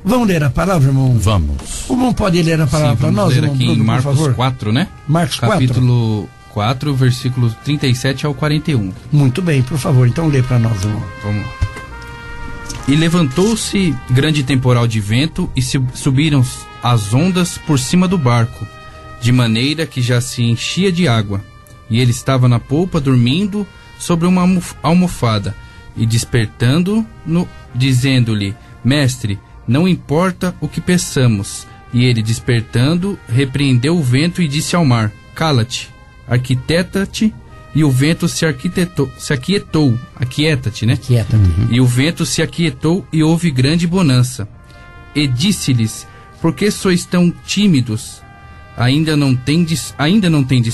Vamos ler a palavra, irmão? Vamos. O irmão pode ler a palavra para nós, ler irmão? aqui Bruno, em Marcos por favor. 4, né? Marcos 4. Capítulo 4, versículos 37 ao 41. Muito bem, por favor, então lê para nós, irmão. Vamos lá. E levantou-se grande temporal de vento e subiram as ondas por cima do barco, de maneira que já se enchia de água. E ele estava na polpa dormindo sobre uma almofada, e despertando, dizendo-lhe: Mestre, não importa o que peçamos. E ele, despertando, repreendeu o vento e disse ao mar: Cala-te, arquieta-te. E o vento se aquietou. Aquieta-te, né? Aquieta-te. E o vento se aquietou e houve grande bonança. E disse-lhes: Por que sois tão tímidos? Ainda não tendes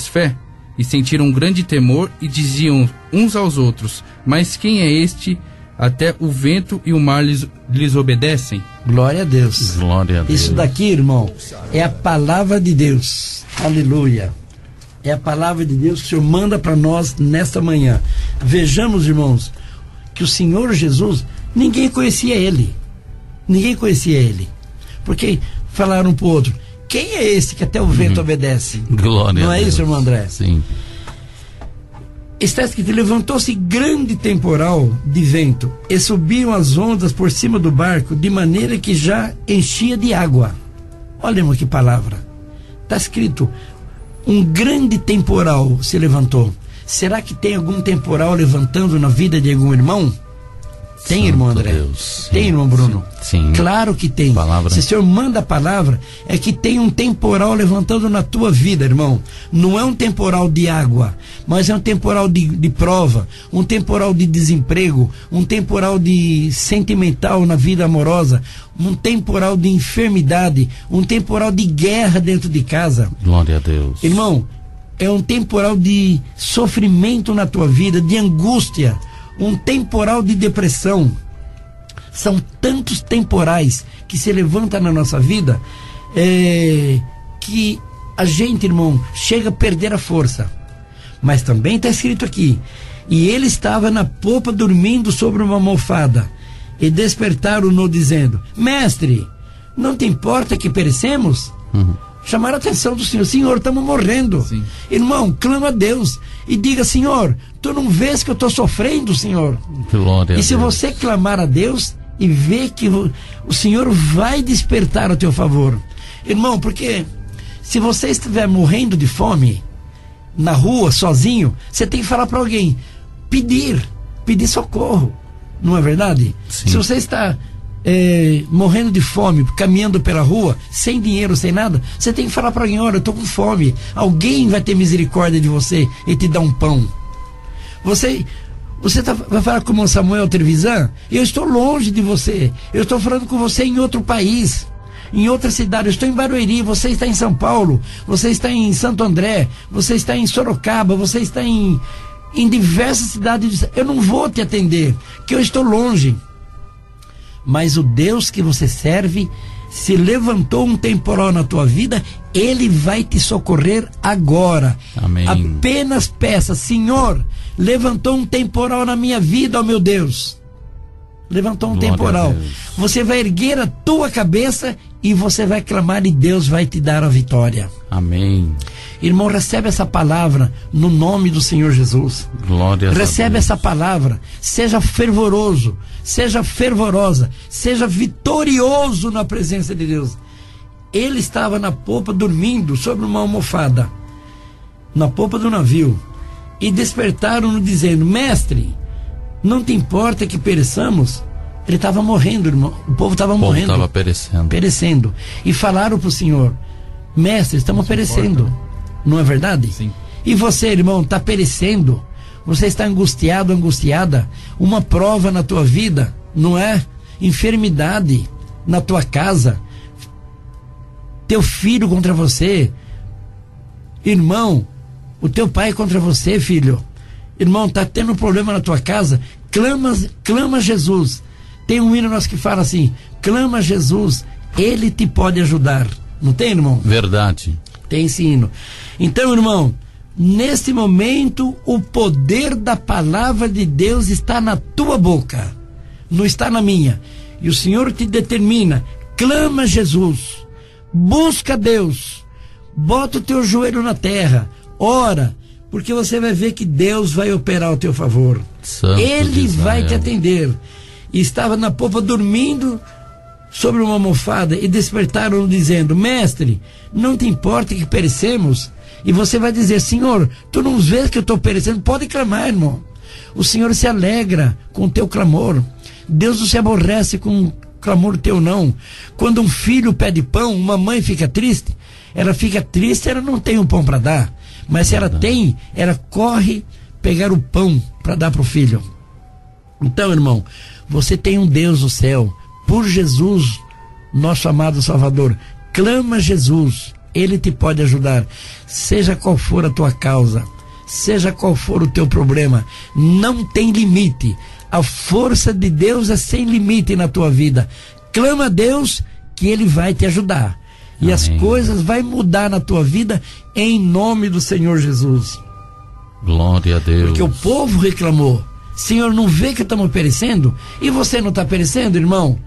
fé? E sentiram um grande temor e diziam uns aos outros: Mas quem é este? Até o vento e o mar lhes obedecem. Glória a Deus. Glória a Deus. Isso daqui, irmão, é a palavra de Deus. Aleluia. É a palavra de Deus que o Senhor manda para nós nesta manhã. Vejamos, irmãos, que o Senhor Jesus, ninguém conhecia Ele. Ninguém conhecia Ele. Porque falaram um para o outro: quem é esse que até o vento obedece? Glória a Deus. Não é isso, irmão André? Sim. Está escrito: levantou-se grande temporal de vento e subiam as ondas por cima do barco, de maneira que já enchia de água. Olha, irmão, que palavra. Está escrito: um grande temporal se levantou. Será que tem algum temporal levantando na vida de algum irmão? Tem, Santo irmão André? Deus. Tem, irmão Bruno? Sim. Claro que tem. Palavra. Se o Senhor manda a palavra, é que tem um temporal levantando na tua vida, irmão. Não é um temporal de água, mas é um temporal de prova, um temporal de desemprego, um temporal de sentimental na vida amorosa, um temporal de enfermidade, um temporal de guerra dentro de casa. Glória a Deus. Irmão, é um temporal de sofrimento na tua vida, de angústia, um temporal de depressão. São tantos temporais que se levantam na nossa vida, que a gente, irmão, chega a perder a força. Mas também está escrito aqui: e ele estava na popa dormindo sobre uma almofada, e despertaram-no dizendo: Mestre, não te importa que perecemos? Chamaram a atenção do Senhor: Senhor, estamos morrendo. Sim. Irmão, clama a Deus e diga: Senhor, tu não vês que eu estou sofrendo, Senhor? Glória E se a Deus. você clamar a Deus e ver que o Senhor vai despertar a teu favor, irmão, porque se você estiver morrendo de fome na rua, sozinho, você tem que falar para alguém, pedir socorro, não é verdade? Sim. Se você está morrendo de fome, caminhando pela rua, sem dinheiro, sem nada, você tem que falar para alguém: olha, eu estou com fome. Alguém vai ter misericórdia de você e te dar um pão. Você vai falar com o Samuel Trevisan? Eu estou longe de você. Eu estou falando com você em outro país, em outra cidade. Eu estou em Barueri, você está em São Paulo, você está em Santo André, você está em Sorocaba, você está em diversas cidades. Eu não vou te atender, porque eu estou longe. Mas o Deus que você serve, se levantou um temporal na tua vida, Ele vai te socorrer agora. Amém. Apenas peça: Senhor, levantou um temporal na minha vida, ó meu Deus. Levantou um Glória temporal. a Deus. Você vai erguer a tua cabeça e você vai clamar, e Deus vai te dar a vitória. Amém. Irmão, recebe essa palavra no nome do Senhor Jesus. Glória a Deus. Recebe essa palavra. Seja fervoroso, seja fervorosa, seja vitorioso na presença de Deus. Ele estava na popa dormindo sobre uma almofada, na popa do navio, e despertaram-no dizendo: Mestre, não te importa que pereçamos? Ele estava morrendo, irmão. O povo estava morrendo. Estava perecendo. Perecendo. E falaram para o Senhor: Mestre, estamos perecendo. Não é verdade? Sim. E você, irmão, está perecendo? Você está angustiado, angustiada? Uma prova na tua vida, não é? Enfermidade na tua casa, teu filho contra você, irmão, o teu pai contra você, filho. Irmão, está tendo um problema na tua casa? Clama a Jesus. Tem um hino nosso que fala assim: clama a Jesus, Ele te pode ajudar. Não tem, irmão? Verdade. Tem esse hino. Então, irmão, neste momento o poder da palavra de Deus está na tua boca, não está na minha. E o Senhor te determina: clama Jesus, busca Deus, bota o teu joelho na terra, ora, porque você vai ver que Deus vai operar ao teu favor. Santo Ele vai te atender. E estava na popa dormindo sobre uma almofada e despertaram dizendo: mestre, não te importa que perecemos? E você vai dizer: Senhor, tu não vês que eu estou perecendo? Pode clamar, irmão. O Senhor se alegra com o teu clamor. Deus não se aborrece com o clamor teu, não. Quando um filho pede pão, uma mãe fica triste. Ela fica triste, ela não tem o pão para dar. Mas se ela tem, ela corre pegar o pão para dar para o filho. Então, irmão, você tem um Deus no céu. Por Jesus, nosso amado Salvador, clama Jesus. Ele te pode ajudar. Seja qual for a tua causa, seja qual for o teu problema, não tem limite. A força de Deus é sem limite na tua vida. Clama a Deus que Ele vai te ajudar. E Amém. As coisas vão mudar na tua vida em nome do Senhor Jesus. Glória a Deus. Porque o povo reclamou: Senhor, não vê que estamos perecendo? E você não está perecendo, irmão?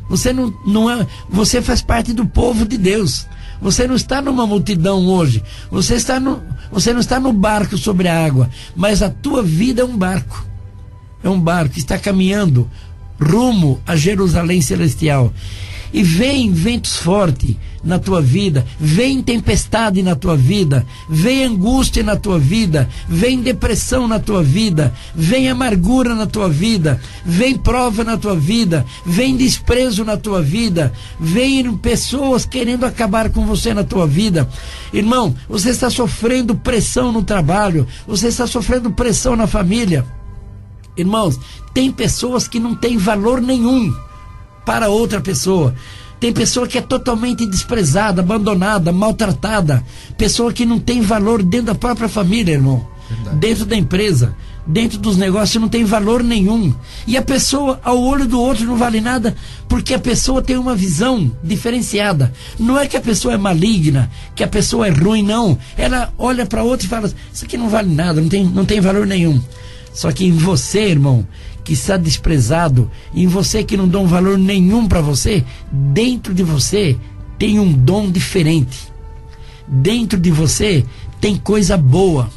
Você não é, você faz parte do povo de Deus. Você não está numa multidão hoje. Você não está no barco sobre a água, mas a tua vida é um barco. É um barco que está caminhando rumo a Jerusalém Celestial. E vem ventos fortes na tua vida, vem tempestade na tua vida, vem angústia na tua vida, vem depressão na tua vida, vem amargura na tua vida, vem prova na tua vida, vem desprezo na tua vida, vem pessoas querendo acabar com você na tua vida. Irmão, você está sofrendo pressão no trabalho, você está sofrendo pressão na família. Irmãos, tem pessoas que não têm valor nenhum para outra pessoa. Tem pessoa que é totalmente desprezada, abandonada, maltratada. Pessoa que não tem valor dentro da própria família, irmão. Verdade. Dentro da empresa, dentro dos negócios, não tem valor nenhum. E a pessoa, ao olho do outro, não vale nada, porque a pessoa tem uma visão diferenciada. Não é que a pessoa é maligna, que a pessoa é ruim, não. Ela olha para outra e fala: isso aqui não vale nada, não tem valor nenhum. Só que em você, irmão, que está desprezado, em você que não dá um valor nenhum para você, dentro de você tem um dom diferente. Dentro de você tem coisa boa.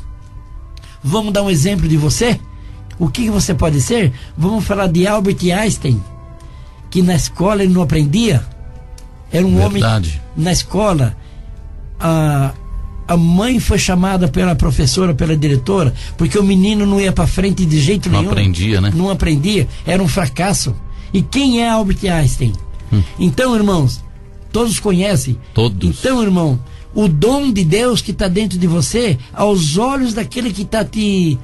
Vamos dar um exemplo de você? O que você pode ser? Vamos falar de Albert Einstein, que na escola ele não aprendia. Era um Verdade. Homem na escola. A mãe foi chamada pela professora, pela diretora, porque o menino não ia para frente de jeito nenhum. Não aprendia, né? Não aprendia, era um fracasso. E quem é Albert Einstein? Então, irmãos, todos conhecem. Todos. Então, irmão, o dom de Deus que está dentro de você, aos olhos daquele que está te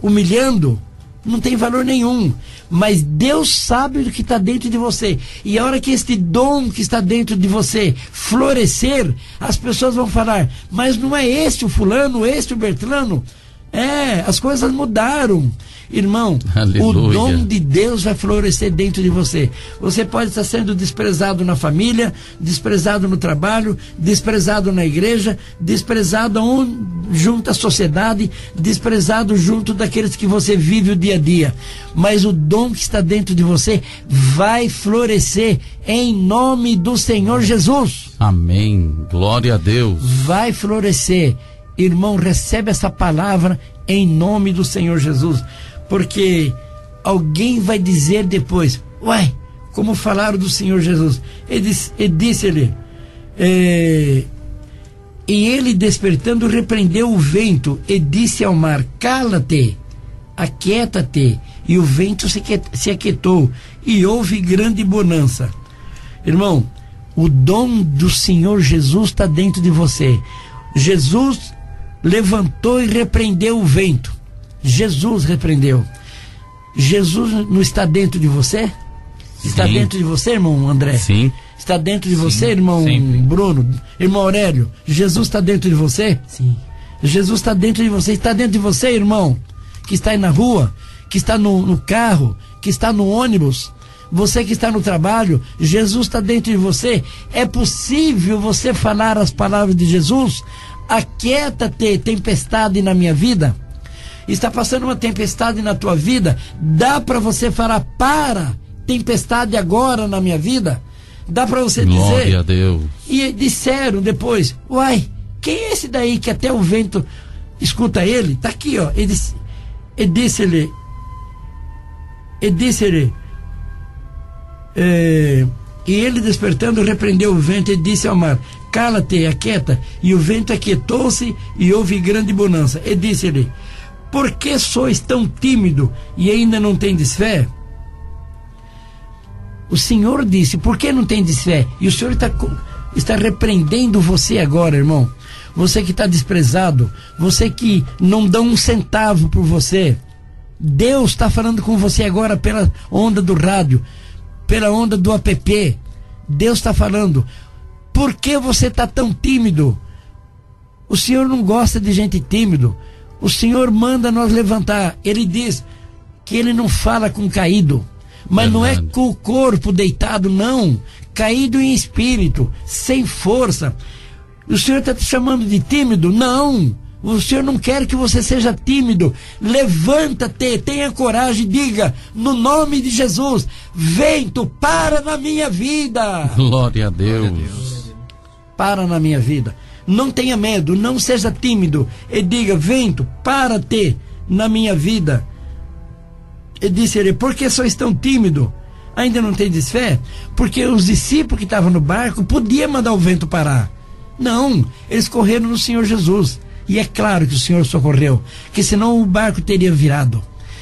humilhando, não tem valor nenhum. Mas Deus sabe do que está dentro de você. E a hora que este dom que está dentro de você florescer, as pessoas vão falar: mas não é este o fulano, este o Bertrano? As coisas mudaram. Irmão, Aleluia. O dom de Deus vai florescer dentro de você. Você pode estar sendo desprezado na família, desprezado no trabalho, desprezado na igreja, desprezado junto à sociedade, desprezado junto daqueles que você vive o dia a dia. Mas o dom que está dentro de você vai florescer em nome do Senhor Jesus. Amém. Glória a Deus. Vai florescer. Irmão, recebe essa palavra em nome do Senhor Jesus. Porque alguém vai dizer depois: uai, como falaram do Senhor Jesus? Ele disse-lhe, e ele despertando repreendeu o vento e disse ao mar: cala-te, aquieta-te. E o vento se aquietou e houve grande bonança. Irmão, o dom do Senhor Jesus está dentro de você. Jesus levantou e repreendeu o vento. Jesus repreendeu. Jesus não está dentro de você? Está Sim. dentro de você, irmão André? Sim. Está dentro de Sim, você, irmão sempre. Bruno? Irmão Aurélio? Jesus está dentro de você? Sim. Jesus está dentro de você. Está dentro de você, irmão, que está aí na rua, que está no carro, que está no ônibus, você que está no trabalho. Jesus está dentro de você. É possível você falar as palavras de Jesus? Aquieta-te, tempestade na minha vida. Está passando uma tempestade na tua vida? Dá para você falar: para, tempestade agora na minha vida? Dá para você Glória dizer? a Deus. E disseram depois, uai, quem é esse daí que até o vento escuta ele? Tá aqui, ó. E disse-lhe, e ele despertando repreendeu o vento e disse ao mar: cala-te, aquieta. E o vento aquietou-se e houve grande bonança. E disse-lhe: por que sois tão tímido e ainda não tendes fé? O Senhor disse: por que não tendes fé? E o Senhor está repreendendo você agora, irmão. Você que está desprezado, você que não dá um centavo por você. Deus está falando com você agora pela onda do rádio, pela onda do app. Deus está falando: por que você está tão tímido? O Senhor não gosta de gente tímido. O Senhor manda nós levantar. Ele diz que Ele não fala com caído, mas não é com o corpo deitado, não. Caído em espírito, sem força. O Senhor está te chamando de tímido? Não. O Senhor não quer que você seja tímido. Levanta-te, tenha coragem, diga: no nome de Jesus, vento, para na minha vida. Glória a Deus. Para na minha vida. Não tenha medo, não seja tímido. E diga: vento, para-te na minha vida. E disse ele: por que sois tão tímido? Ainda não tendes fé? Porque os discípulos que estavam no barco podiam mandar o vento parar. Não, eles correram no Senhor Jesus. E é claro que o Senhor socorreu, que senão o barco teria virado.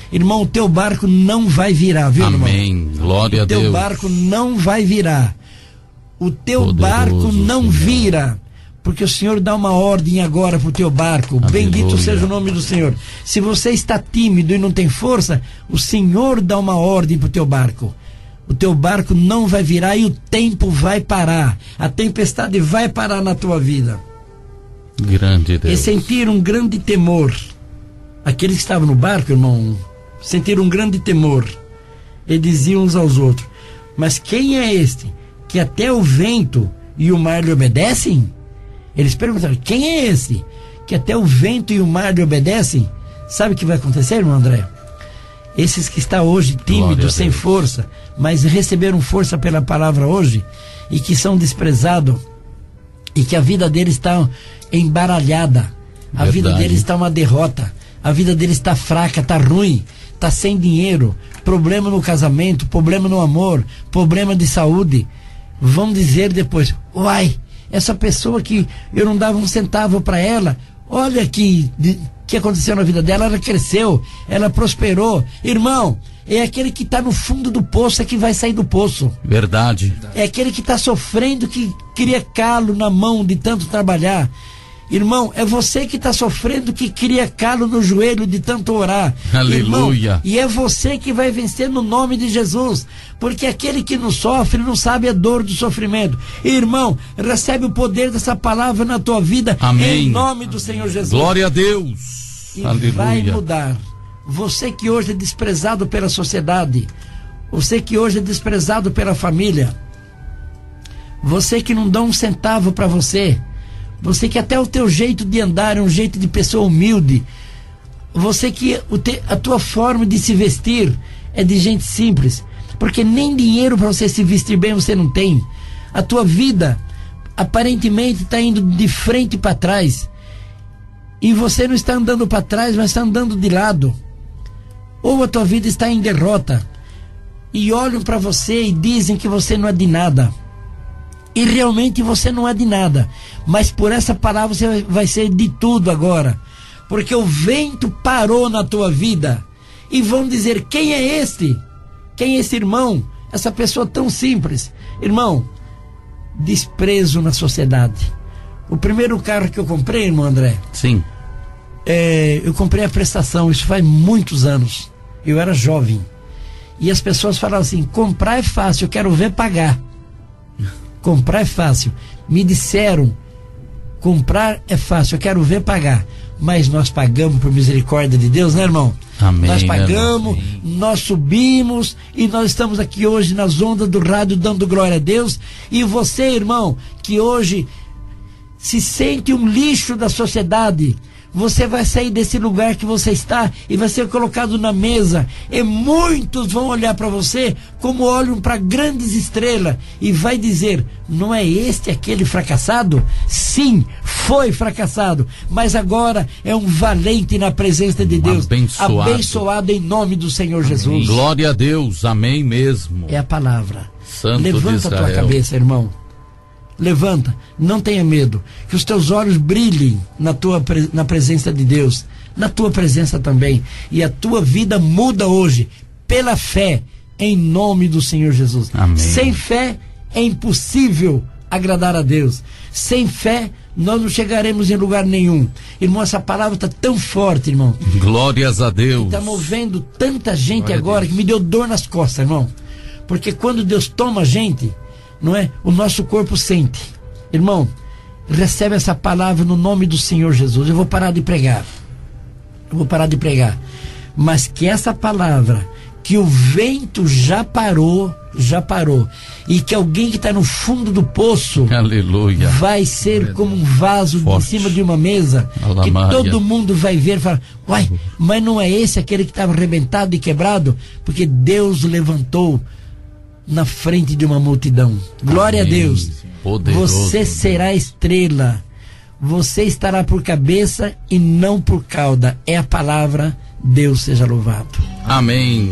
Irmão, o teu barco não vai virar, viu, irmão? Amém. Glória a Deus. O teu barco não vai virar. O teu Poderoso barco não Senhor. vira. Porque o Senhor dá uma ordem agora para o teu barco. Aleluia. Bendito seja o nome do Senhor. Se você está tímido e não tem força, o Senhor dá uma ordem para o teu barco. O teu barco não vai virar e o tempo vai parar. A tempestade vai parar na tua vida. Grande Deus. E sentiram um grande temor. Aqueles que estavam no barco, irmão, sentiram um grande temor. E diziam uns aos outros: mas quem é este que até o vento e o mar lhe obedecem? Eles perguntaram: quem é esse que até o vento e o mar lhe obedecem? Sabe o que vai acontecer, irmão André? Esses que estão hoje tímidos, sem força, mas receberam força pela palavra hoje, e que são desprezados, e que a vida deles está embaralhada, a vida deles está uma derrota, a vida deles está fraca, está ruim, está sem dinheiro, problema no casamento, problema no amor, problema de saúde. Vão dizer depois: uai, essa pessoa que eu não dava um centavo para ela, olha que aconteceu na vida dela, ela cresceu, ela prosperou. Irmão, é aquele que está no fundo do poço é que vai sair do poço. Verdade. É aquele que está sofrendo, que cria calo na mão de tanto trabalhar. Irmão, é você que está sofrendo, que cria calo no joelho de tanto orar. Aleluia. Irmão, e é você que vai vencer no nome de Jesus. Porque aquele que não sofre não sabe a dor do sofrimento. Irmão, recebe o poder dessa palavra na tua vida. Amém. Em nome do Senhor Jesus. Glória a Deus. E Aleluia. vai mudar. Você que hoje é desprezado pela sociedade, você que hoje é desprezado pela família, você que não dá um centavo para você, você que até o teu jeito de andar é um jeito de pessoa humilde, você que a tua forma de se vestir é de gente simples, porque nem dinheiro para você se vestir bem você não tem. A tua vida aparentemente está indo de frente para trás, e você não está andando para trás, mas está andando de lado. Ou a tua vida está em derrota, e olham para você e dizem que você não é de nada, e realmente você não é de nada, mas por essa palavra você vai ser de tudo agora, porque o vento parou na tua vida, e vão dizer: quem é este? Quem é esse irmão? Essa pessoa tão simples. Irmão, desprezo na sociedade. O primeiro carro que eu comprei, irmão André, Sim. eu comprei a prestação, isso faz muitos anos, eu era jovem, e as pessoas falavam assim: comprar é fácil, eu quero ver pagar. Comprar é fácil. Me disseram: comprar é fácil, eu quero ver pagar. Mas nós pagamos por misericórdia de Deus, né, irmão? Amém. Nós pagamos, irmão. nós subimos, e nós estamos aqui hoje nas ondas do rádio dando glória a Deus. E você, irmão, que hoje se sente um lixo da sociedade, você vai sair desse lugar que você está e vai ser colocado na mesa, e muitos vão olhar para você como olham para grandes estrelas e vai dizer: não é este aquele fracassado? Sim, foi fracassado, mas agora é um valente na presença de Deus, abençoado em nome do Senhor Jesus. Glória a Deus, amém mesmo. É a palavra. Santo Levanta de a tua cabeça, irmão. Levanta, não tenha medo, que os teus olhos brilhem na presença de Deus, na tua presença também, e a tua vida muda hoje, pela fé, em nome do Senhor Jesus. Amém. Sem fé é impossível agradar a Deus, sem fé nós não chegaremos em lugar nenhum. Irmão, essa palavra está tão forte, irmão. Glórias a Deus. Está movendo tanta gente agora que me deu dor nas costas, irmão, porque quando Deus toma a gente, não é? O nosso corpo sente. Irmão, recebe essa palavra no nome do Senhor Jesus. Eu vou parar de pregar. Mas que essa palavra, que o vento já parou, e que alguém que está no fundo do poço, aleluia, vai ser como um vaso em cima de uma mesa, que todo mundo vai ver e falar: uai, mas não é esse aquele que estava arrebentado e quebrado? Porque Deus levantou na frente de uma multidão. Glória Amém. A Deus. Poderoso, você será estrela. Você estará por cabeça e não por cauda. É a palavra. Deus seja louvado. Amém.